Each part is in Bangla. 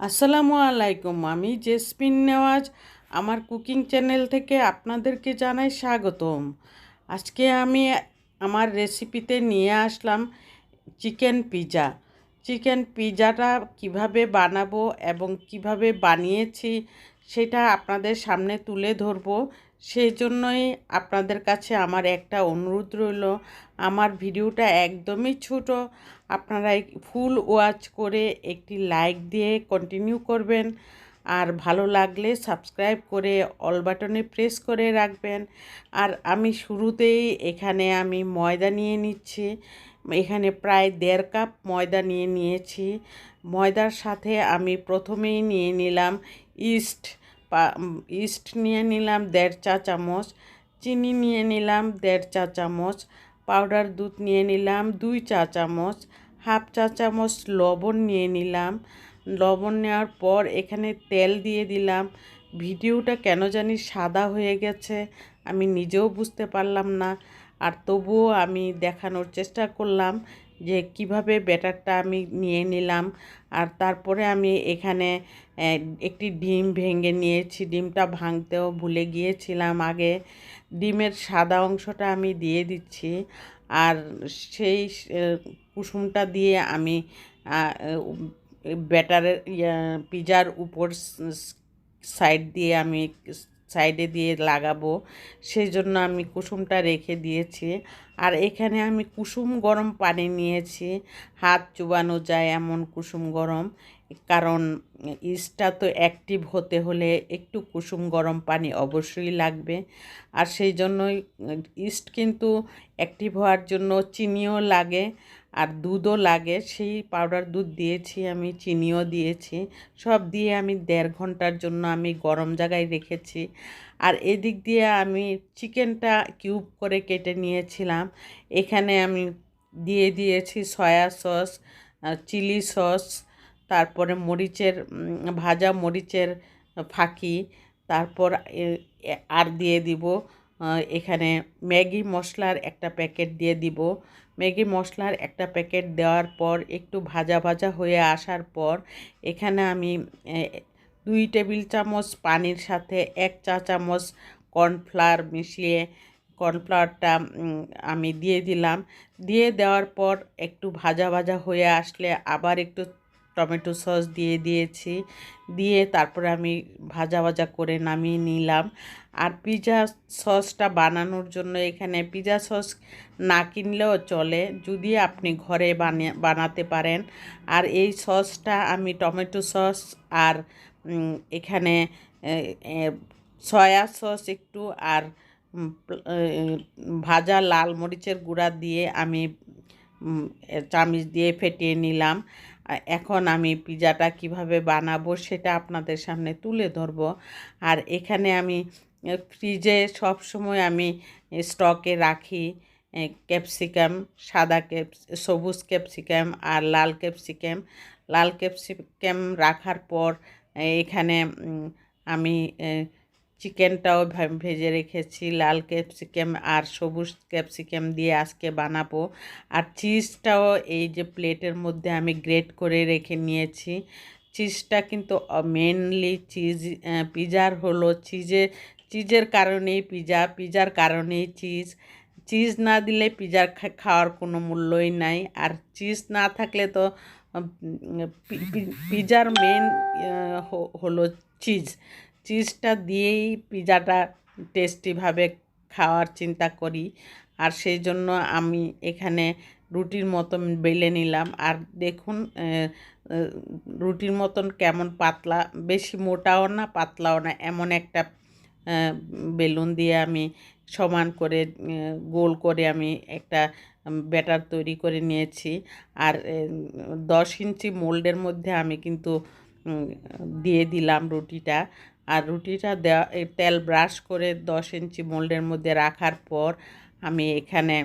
আসসালামু আলাইকুম। আমি জেসমিন নেওয়াজ আমার কুকিং চ্যানেল থেকে আপনাদেরকে জানাই স্বাগতম। আজকে আমি আমার রেসিপিতে নিয়ে আসলাম চিকেন পিৎজা। চিকেন পিৎজাটা কিভাবে বানাবো এবং কিভাবে বানিয়েছি সেটা আপনাদের সামনে তুলে ধরবো। সেই জন্যই আপনাদের কাছে আমার একটা অনুরোধ রইল, আমার ভিডিওটা একদমই ছোট, আপনারা ফুল ওয়াচ করে একটি লাইক দিয়ে কন্টিনিউ করবেন, আর ভালো লাগলে সাবস্ক্রাইব করে অল বাটনে প্রেস করে রাখবেন। আর আমি শুরুতেই এখানে আমি ময়দা নিয়ে নিচ্ছি। এখানে প্রায় 1.5 কাপ ময়দা নিয়েছি। ময়দার সাথে আমি প্রথমেই নিয়ে নিলাম ইস্ট। ইস্ট নিয়ে নিলাম 1.5 চা চামচ, চিনি নিয়ে নিলাম 1.5 চা চামচ, পাউডার দুধ নিয়ে নিলাম 2 চা চামচ, হাফ চা চামচ লবণ নিয়ে নিলাম। লবণ নেওয়ার পর এখানে তেল দিয়ে দিলাম। ভিডিওটা কেন জানি সাদা হয়ে গেছে, আমি নিজেও বুঝতে পারলাম না। আর তবুও আমি দেখানোর চেষ্টা করলাম যে কিভাবে ব্যাটারটা আমি নিয়ে নিলাম। আর তারপরে আমি এখানে একটি ডিম ভেঙে নিয়েছি। ডিমটা ভাঙতেও ভুলে গিয়েছিলাম আগে। ডিমের সাদা অংশটা আমি দিয়ে দিচ্ছি। আর সেই কুসুমটা দিয়ে আমি ব্যাটারের পিৎজার উপর সাইড দিয়ে আমি সাইডে দিয়ে লাগাবো, সেই জন্য আমি কুসুমটা রেখে দিয়েছি। আর এখানে আমি কুসুম গরম পানি নিয়েছি, হাত চুবানো যায় এমন কুসুম গরম, কারণ ইস্টটা তো অ্যাক্টিভ হতে হলে একটু কুসুম গরম পানি অবশ্যই লাগবে। আর সেই জন্যই ইস্ট কিন্তু অ্যাক্টিভ হওয়ার জন্য চিনিও লাগে আর দুধও লাগে। সেই পাউডার দুধ দিয়েছি, আমি চিনিও দিয়েছি। সব দিয়ে আমি 1.5 ঘন্টার জন্য আমি গরম জায়গায় রেখেছি। আর এদিক দিয়ে আমি চিকেনটা কিউব করে কেটে নিয়েছিলাম। এখানে আমি দিয়ে দিয়েছি সয়া সস, চিলি সস, তারপরে ভাজা মরিচের ফাঁকি, তারপর আর দিয়ে দিব এখানে ম্যাগি মশলার একটা প্যাকেট দিয়ে দিব। ম্যাগি মশলার একটা প্যাকেট দেওয়ার পর একটু ভাজা ভাজা হয়ে আসার পর এখানে আমি 2 টেবিল চামচ পানির সাথে 1 চা চামচ কর্নফ্লাওয়ার মিশিয়ে কর্নফ্লাওয়ারটা আমি দিয়ে দিলাম। দিয়ে দেওয়ার পর একটু ভাজা ভাজা হয়ে আসলে আবার একটু টমেটো সস দিয়ে দিয়েছি। দিয়ে তারপরে আমি ভাজা ভাজা করে নামিয়ে নিলাম। আর পিৎজা সসটা বানানোর জন্য এখানে পিৎজা সস না কিনলেও চলে, যদি আপনি ঘরে বানাতে পারেন। আর এই সসটা আমি টমেটো সস আর এখানে সয়া সস একটু আর ভাজা লাল মরিচের গুঁড়া দিয়ে আমি চামচ দিয়ে ফেটিয়ে নিলাম। এখন আমি পিৎজাটা কিভাবে বানাবো সেটা আপনাদের সামনে তুলে ধরব। আর এখানে আমি ফ্রিজে সব সময় আমি স্টকে রাখি ক্যাপসিকাম, সবুজ ক্যাপসিকাম আর লাল ক্যাপসিকাম। লাল ক্যাপসিকাম রাখার পর এখানে আমি চিকেনটাও ভেজে রেখেছি। লাল ক্যাপসিকাম আর সবুজ ক্যাপসিকাম দিয়ে আজকে বানাবো। আর চিজটাও এই যে প্লেটের মধ্যে আমি গ্রেট করে রেখে নিয়েছি। চিজটা কিন্তু মেনলি পিৎজার হলো চিজের কারণেই পিৎজার কারণেই চিজ না দিলে পিৎজার খাওয়ার কোনো মূল্যই নাই। আর চিজ না থাকলে তো পিৎজার মেন হলো চিজটা দিয়েই পিৎজাটা টেস্টিভাবে খাওয়ার চিন্তা করি। আর সেই জন্য আমি এখানে রুটির মতন বেলে নিলাম। আর দেখুন রুটির মতন কেমন পাতলা, বেশি মোটাও না পাতলাও না, এমন একটা বেলুন দিয়ে আমি সমান করে গোল করে আমি একটা ব্যাটার তৈরি করে নিয়েছি। আর 10 ইঞ্চি মোল্ডের মধ্যে আমি কিন্তু দিয়ে দিলাম রুটিটা। আর রুটিটা তেল ব্রাশ করে 10 ইঞ্চি মোল্ডের মধ্যে রাখার পর আমি এখানে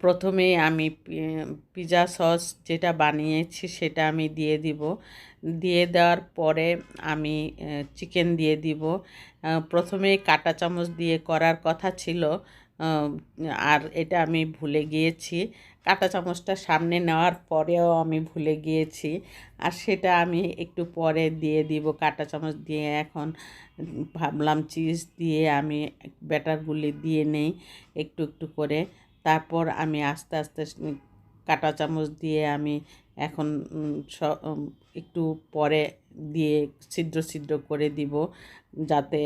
প্রথমেই আমি পিৎজা সস যেটা বানিয়েছি সেটা আমি দিয়ে দিব। দিয়ে দেওয়ার পরে আমি চিকেন দিয়ে দিব। প্রথমেই কাঁটা চামচ দিয়ে করার কথা ছিল, আর এটা আমি ভুলে গিয়েছি। কাঁটা চামচটা সামনে নেওয়ার পরেও আমি ভুলে গিয়েছি, আর সেটা আমি একটু পরে দিয়ে দিব। কাঁটা চামচ দিয়ে এখন ভাবলাম চিজ দিয়ে আমি ব্যাটারগুলি দিয়ে নেই একটু একটু করে। তারপর আমি আস্তে আস্তে কাঁটা চামচ দিয়ে আমি এখন একটু পরে দিয়ে ছিদ্র ছিদ্র করে দিব, যাতে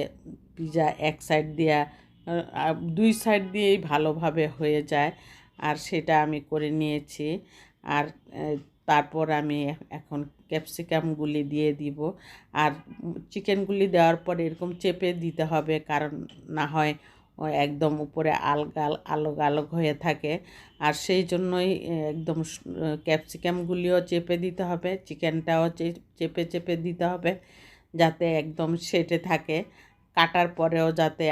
পিজা এক সাইড দিয়া দুই সাইড দিয়েই ভালোভাবে হয়ে যায়। আর সেটা আমি করে নিয়েছি। আর তারপর আমি এখন ক্যাপসিকামগুলি দিয়ে দিব। আর চিকেনগুলি দেওয়ার পর এরকম চেপে দিতে হবে, কারণ না হয় একদম উপরে আলগা আলোক আলোক হয়ে থাকে। আর সেই জন্যই একদম ক্যাপসিকামগুলিও চেপে দিতে হবে, চিকেনটাও চেপে চেপে দিতে হবে, যাতে একদম সেটে থাকে, কাটার পরেও যাতে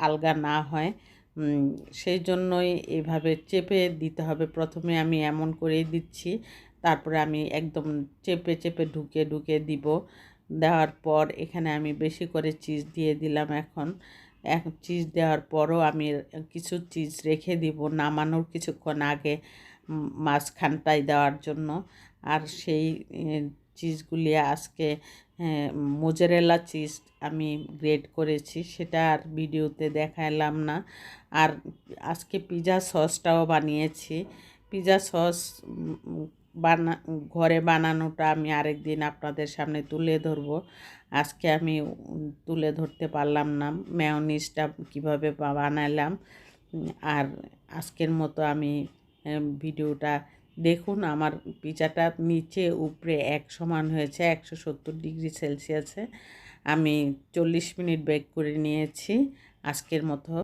আলগা না হয়। সেই জন্যই এইভাবে চেপে দিতে হবে। প্রথমে আমি এমন করেই দিচ্ছি, তারপরে আমি একদম চেপে চেপে ঢুকে ঢুকে দিব। দেওয়ার পর এখানে আমি বেশি করে চিজ দিয়ে দিলাম। এখন চিজ দেওয়ার পরও আমি কিছু চিজ রেখে দিব নামানোর কিছুক্ষণ আগে মাঝখানটায় দেওয়ার জন্য। আর সেই চিজগুলি আজকে মোজারেলা চিজ আমি গ্রেট করেছি, সেটা আর ভিডিওতে দেখালাম না। আর আজকে পিৎজা সসটাও বানিয়েছি। পিৎজা সস ঘরে বানানোটা আমি আরেকদিন আপনাদের সামনে তুলে ধরবো। আজকে আমি তুলে ধরতে পারলাম না মেয়োনিজটা কীভাবে বানালাম। আর আজকের মতো আমি ভিডিওটা দেখুন। আমার পিৎজাটা নিচে উপরে এক সমান হয়েছে 170 ডিগ্রি সেলসিয়াসে। আমি 40 মিনিট বেক করে নিয়েছি আজকের মতো।